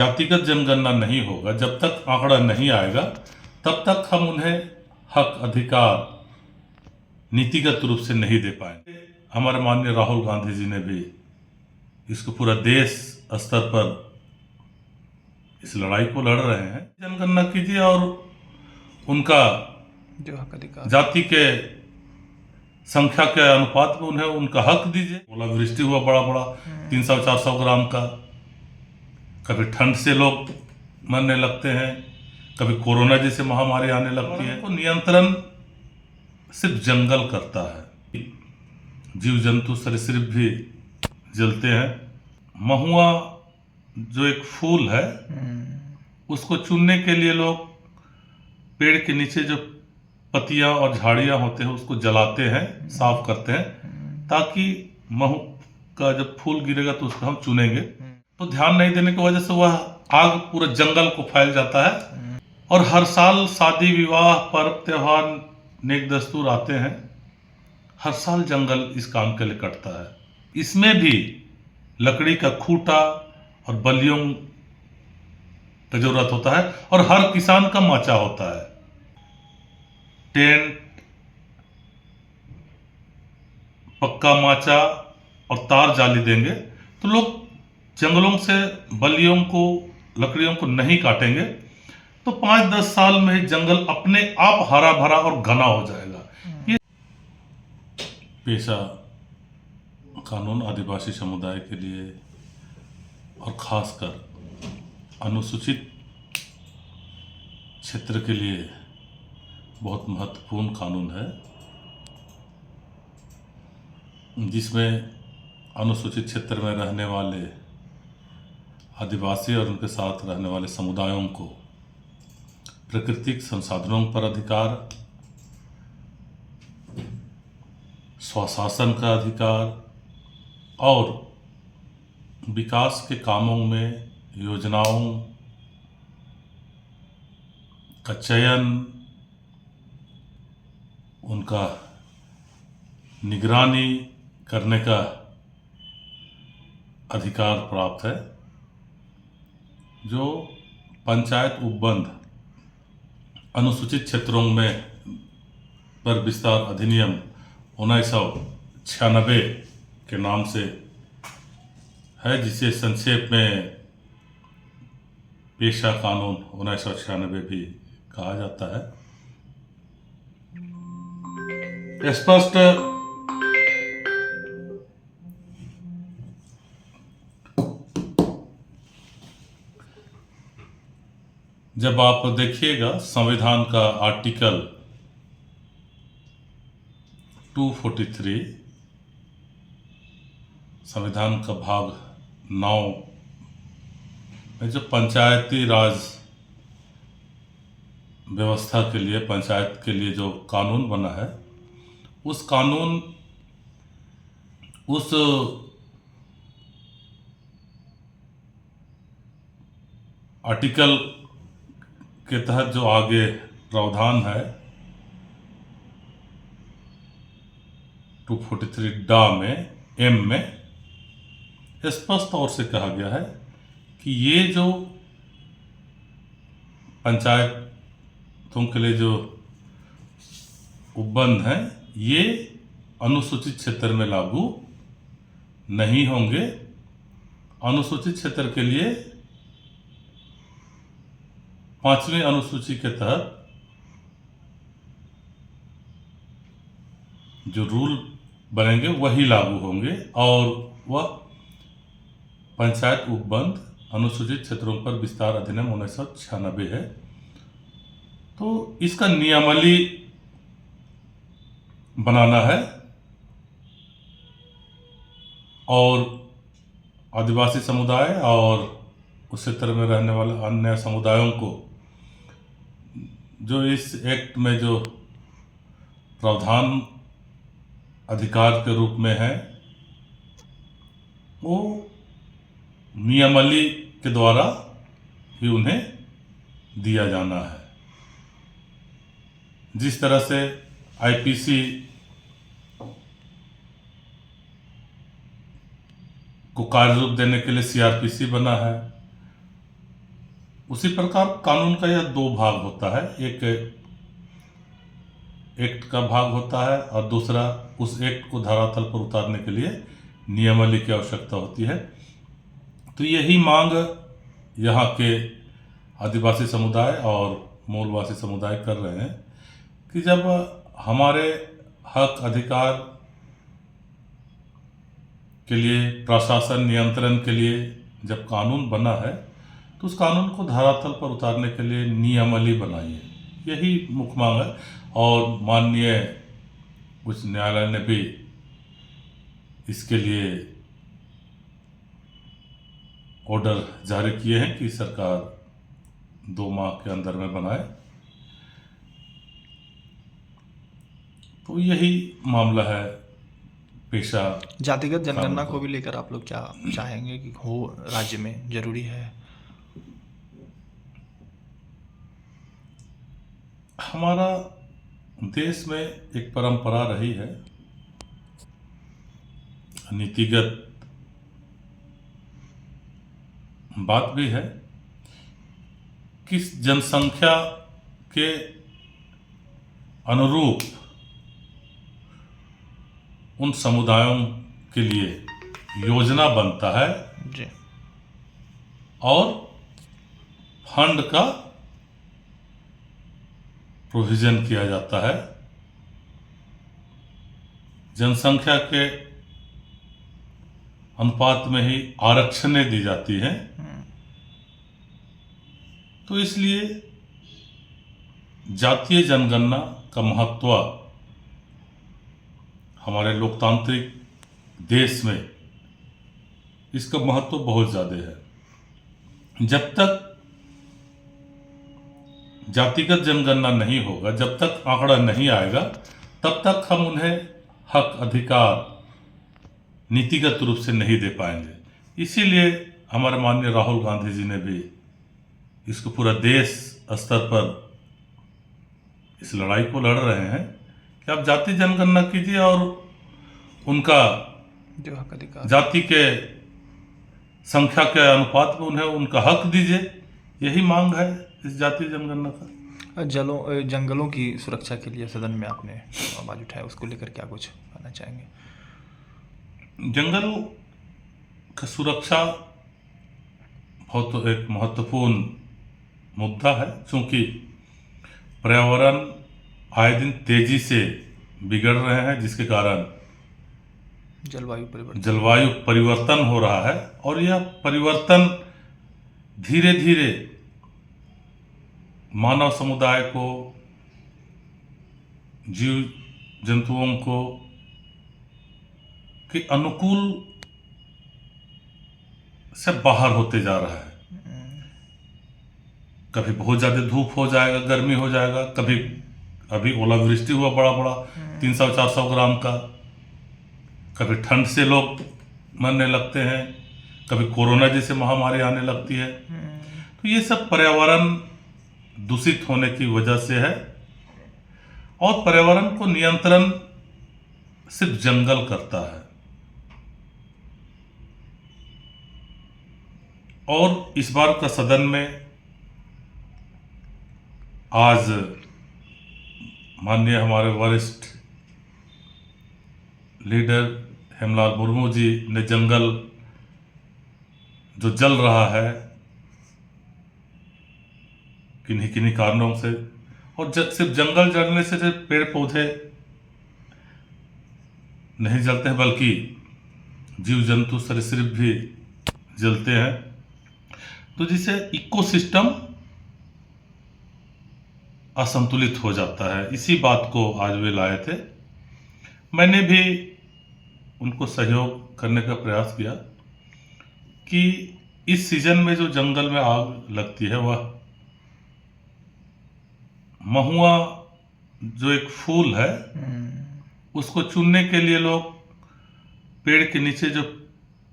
जातिगत जनगणना नहीं होगा, जब तक आंकड़ा नहीं आएगा तब तक हम उन्हें हक अधिकार नीतिगत रूप से नहीं दे पाएंगे। हमारे माननीय राहुल गांधी जी ने भी इसको पूरा देश स्तर पर इस लड़ाई को लड़ रहे हैं। जनगणना कीजिए और उनका जो हक अधिकार जाति के संख्या के अनुपात में उन्हें उनका हक दीजिए। ओलावृष्टि हुआ बड़ा बड़ा 300-400 ग्राम का, कभी ठंड से लोग मरने लगते हैं, कभी कोरोना जैसे महामारी आने लगती है। तो नियंत्रण सिर्फ जंगल करता है, जीव जंतु सरीसृप भी जलते हैं। महुआ जो एक फूल है, उसको चुनने के लिए लोग पेड़ के नीचे जो पत्तियां और झाड़ियां होते हैं उसको जलाते हैं, साफ करते हैं, ताकि महू का जब फूल गिरेगा तो उसको हम चुनेंगे। तो ध्यान नहीं देने की वजह से वह आग पूरे जंगल को फैल जाता है। और हर साल शादी विवाह पर्व त्योहार नेक दस्तूर आते हैं, हर साल जंगल इस काम के लिए कटता है। इसमें भी लकड़ी का खूंटा और बल्लियों का जरूरत होता है और हर किसान का माचा होता है। टेंट, पक्का माचा और तार जाली देंगे तो लोग जंगलों से बल्लियों को, लकड़ियों को नहीं काटेंगे, तो 5-10 साल में जंगल अपने आप हरा भरा और घना हो जाएगा। ये पेशा कानून आदिवासी समुदाय के लिए और खासकर अनुसूचित क्षेत्र के लिए बहुत महत्वपूर्ण कानून है, जिसमें अनुसूचित क्षेत्र में रहने वाले आदिवासी और उनके साथ रहने वाले समुदायों को प्राकृतिक संसाधनों पर अधिकार, स्वशासन का अधिकार और विकास के कामों में योजनाओं का चयन, उनका निगरानी करने का अधिकार प्राप्त है। जो पंचायत उपबंध अनुसूचित क्षेत्रों में पर विस्तार अधिनियम 1996 के नाम से है, जिसे संक्षेप में पेशा कानून 1996 भी कहा जाता है। स्पष्ट जब आप देखिएगा संविधान का आर्टिकल 243, संविधान का भाग 9 में जो पंचायती राज व्यवस्था के लिए, पंचायत के लिए जो कानून बना है, उस कानून, उस आर्टिकल के तहत जो आगे प्रावधान है 243 डा में एम में स्पष्ट तौर से कहा गया है कि ये जो पंचायतों के लिए जो उपबंध हैं, ये अनुसूचित क्षेत्र में लागू नहीं होंगे। अनुसूचित क्षेत्र के लिए 5वीं अनुसूची के तहत जो रूल बनेंगे वही लागू होंगे और वह पंचायत उपबंध अनुसूचित क्षेत्रों पर विस्तार अधिनियम 1996 है। तो इसका नियमावली बनाना है और आदिवासी समुदाय और उस क्षेत्र में रहने वाले अन्य समुदायों को जो इस एक्ट में जो प्रावधान अधिकार के रूप में है, वो नियमावली के द्वारा ही उन्हें दिया जाना है। जिस तरह से आईपीसी को कार्य रूप देने के लिए सीआरपीसी बना है, उसी प्रकार कानून का यह दो भाग होता है, एक एक्ट का भाग होता है और दूसरा उस एक्ट को धरातल पर उतारने के लिए नियमावली की आवश्यकता होती है। तो यही मांग यहाँ के आदिवासी समुदाय और मूलवासी समुदाय कर रहे हैं कि जब हमारे हक अधिकार के लिए, प्रशासन नियंत्रण के लिए जब कानून बना है तो उस कानून को धरातल पर उतारने के लिए नियमावली बनाइए, यही मुख्य मांग है। और माननीय उच्च न्यायालय ने भी इसके लिए ऑर्डर जारी किए हैं कि सरकार 2 माह के अंदर में बनाए। तो यही मामला है पेशा। जातिगत जनगणना को भी लेकर आप लोग क्या चाहेंगे कि हो राज्य में, जरूरी है? हमारा देश में एक परंपरा रही है, नीतिगत बात भी है कि जनसंख्या के अनुरूप उन समुदायों के लिए योजना बनता है जी, और फंड का प्रोविजन किया जाता है। जनसंख्या के अनुपात में ही आरक्षणें दी जाती हैं। तो इसलिए जातीय जनगणना का महत्व हमारे लोकतांत्रिक देश में, इसका महत्व बहुत ज़्यादा है। जब तक जातिगत जनगणना नहीं होगा, जब तक आंकड़ा नहीं आएगा, तब तक हम उन्हें हक अधिकार नीतिगत रूप से नहीं दे पाएंगे। इसीलिए हमारे माननीय राहुल गांधी जी ने भी इसको पूरा देश स्तर पर इस लड़ाई को लड़ रहे हैं कि आप जाति जनगणना कीजिए और उनका जो हक अधिकार, जाति के संख्या के अनुपात में उन्हें उनका हक दीजिए। यही मांग है इस जाति जनगणना का। जंगलों की सुरक्षा के लिए सदन में आपने आवाज उठाया, उसको लेकर क्या कुछ कहना चाहेंगे? जंगल का सुरक्षा बहुत एक महत्वपूर्ण मुद्दा है, क्योंकि पर्यावरण आए दिन तेजी से बिगड़ रहे हैं, जिसके कारण जलवायु परिवर्तन हो रहा है। और यह परिवर्तन धीरे धीरे मानव समुदाय को, जीव जंतुओं को के अनुकूल से बाहर होते जा रहा है। कभी बहुत ज़्यादा धूप हो जाएगा, गर्मी हो जाएगा, कभी अभी ओलावृष्टि हुआ बड़ा बड़ा 300-400 ग्राम का, कभी ठंड से लोग मरने लगते हैं, कभी कोरोना जैसे महामारी आने लगती है। तो ये सब पर्यावरण दूषित होने की वजह से है। और पर्यावरण को नियंत्रण सिर्फ जंगल करता है। और इस बार का सदन में आज माननीय हमारे वरिष्ठ लीडर हेमलाल मुर्मू जी ने जंगल जो जल रहा है किन्हीं किन्हीं कारणों से, और सिर्फ जंगल जलने से सिर्फ पेड़ पौधे नहीं जलते हैं, बल्कि जीव जंतु सरीसृप भी जलते हैं। तो जिससे इकोसिस्टम असंतुलित हो जाता है। इसी बात को आज वे लाए थे। मैंने भी उनको सहयोग करने का प्रयास किया कि इस सीजन में जो जंगल में आग लगती है, वह महुआ जो एक फूल है, उसको चुनने के लिए लोग पेड़ के नीचे जो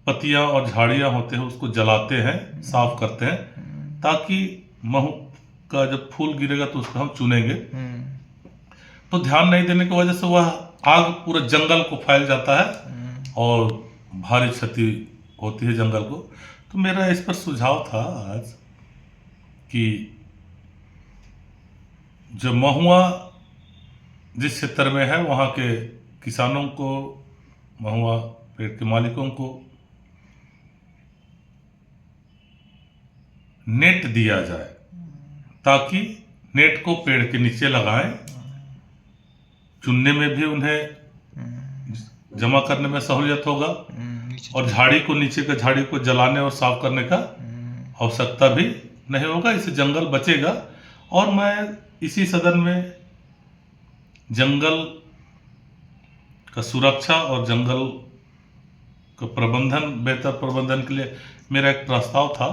पत्तियां और झाड़ियां होते हैं उसको जलाते हैं, साफ करते हैं, ताकि महू का जब फूल गिरेगा तो उसको हम चुनेंगे। तो ध्यान नहीं देने की वजह से वह आग पूरा जंगल को फैल जाता है और भारी क्षति होती है जंगल को। तो मेरा इस पर सुझाव था आज कि जो महुआ जिस क्षेत्र में है वहाँ के किसानों को, महुआ पेड़ के मालिकों को नेट दिया जाए, ताकि नेट को पेड़ के नीचे लगाएं, चुनने में भी उन्हें जमा करने में सहूलियत होगा, और झाड़ी को, नीचे के झाड़ी को जलाने और साफ करने का आवश्यकता भी नहीं होगा। इससे जंगल बचेगा। और मैं इसी सदन में जंगल का सुरक्षा और जंगल का प्रबंधन, बेहतर प्रबंधन के लिए मेरा एक प्रस्ताव था।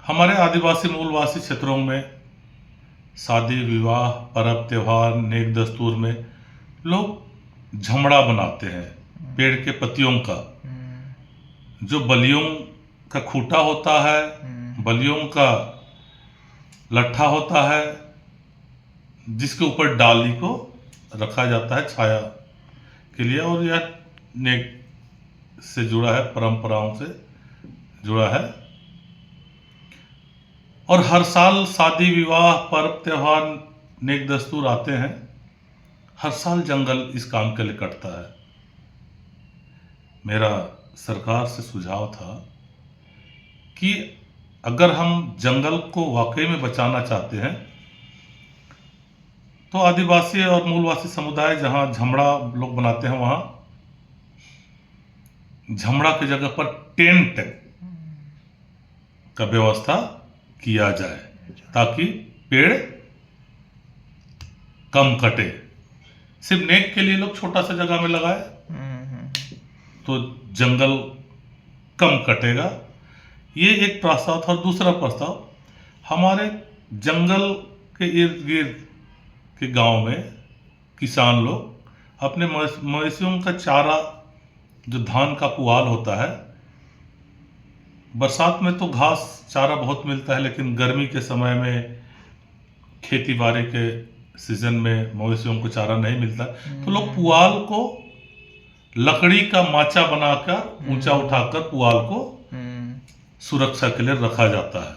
हमारे आदिवासी मूलवासी क्षेत्रों में शादी, विवाह, पर्व, त्योहार, नेक दस्तूर में लोग झमड़ा बनाते हैं पेड़ के पत्तियों का। जो बलियों का खूंटा होता है, बलियों का लट्ठा होता है, जिसके ऊपर डाली को रखा जाता है छाया के लिए, और यह नेक से जुड़ा है, परंपराओं से जुड़ा है। और हर साल शादी, विवाह, पर्व, त्योहार, नेक दस्तूर आते हैं। हर साल जंगल इस काम के लिए कटता है। मेरा सरकार से सुझाव था कि अगर हम जंगल को वाकई में बचाना चाहते हैं, तो आदिवासी और मूलवासी समुदाय जहां झमड़ा लोग बनाते हैं, वहां झमड़ा की जगह पर टेंट का व्यवस्था किया जाए, ताकि पेड़ कम कटे। सिर्फ नेक के लिए लोग छोटा सा जगह में लगाए तो जंगल कम कटेगा। ये एक प्रस्ताव था। और दूसरा प्रस्ताव, हमारे जंगल के इर्द गिर्द के गांव में किसान लोग अपने मवेशियों का चारा, जो धान का पुआल होता है, बरसात में तो घास चारा बहुत मिलता है, लेकिन गर्मी के समय में, खेती बाड़ी के सीजन में मवेशियों को चारा नहीं मिलता, तो लोग पुआल को लकड़ी का माचा बनाकर ऊंचा उठाकर पुआल को सुरक्षा के लिए रखा जाता है।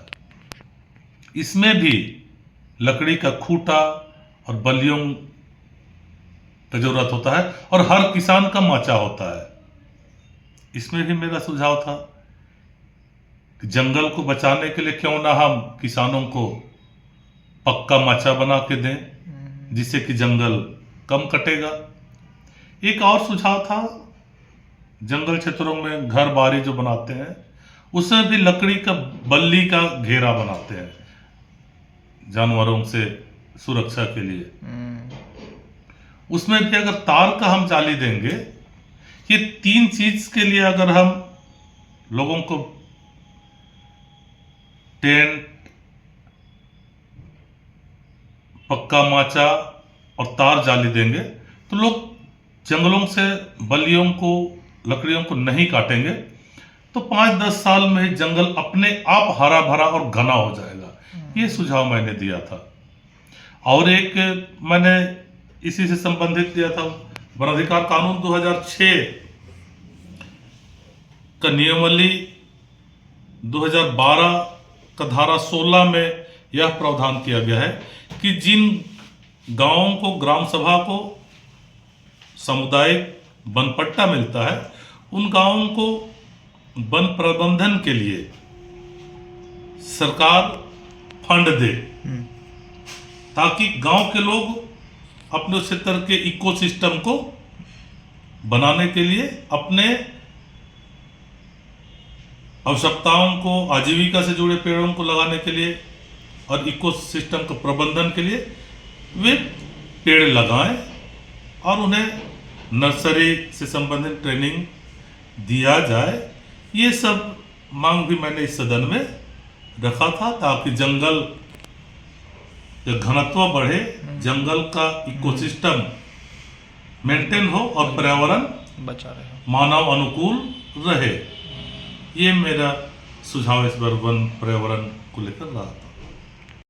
इसमें भी लकड़ी का खूंटा और बलियों का जरूरत होता है, और हर किसान का माचा होता है। इसमें भी मेरा सुझाव था कि जंगल को बचाने के लिए क्यों ना हम किसानों को पक्का माचा बना के दें, जिससे कि जंगल कम कटेगा। एक और सुझाव था, जंगल क्षेत्रों में घर बारी जो बनाते हैं, उसमें भी लकड़ी का, बल्ली का घेरा बनाते हैं जानवरों से सुरक्षा के लिए। उसमें भी अगर तार का हम जाली देंगे, ये 3 चीज के लिए अगर हम लोगों को टेंट, पक्का माचा और तार जाली देंगे, तो लोग जंगलों से बल्लियों को, लकड़ियों को नहीं काटेंगे, तो 5-10 साल में जंगल अपने आप हरा भरा और घना हो जाएगा। ये सुझाव मैंने दिया था। और एक मैंने इसी से संबंधित दिया था, वन अधिकार कानून 2006 का नियमावली 2012 का धारा 16 में यह प्रावधान किया गया है कि जिन गांवों को, ग्राम सभा को सामुदायिक वनपट्टा मिलता है, उन गांवों को वन प्रबंधन के लिए सरकार फंड दे, ताकि गांव के लोग अपने क्षेत्र के इकोसिस्टम को बनाने के लिए, अपने आवश्यकताओं को, आजीविका से जुड़े पेड़ों को लगाने के लिए और इकोसिस्टम के प्रबंधन के लिए वे पेड़ लगाएं, और उन्हें नर्सरी से संबंधित ट्रेनिंग दिया जाए। ये सब मांग भी मैंने इस सदन में रखा था, ताकि जंगल का घनत्व बढ़े, जंगल का इकोसिस्टम मेंटेन हो और पर्यावरण बचा रहे, मानव अनुकूल रहे। ये मेरा सुझाव इस बार वन पर्यावरण को लेकर रहा।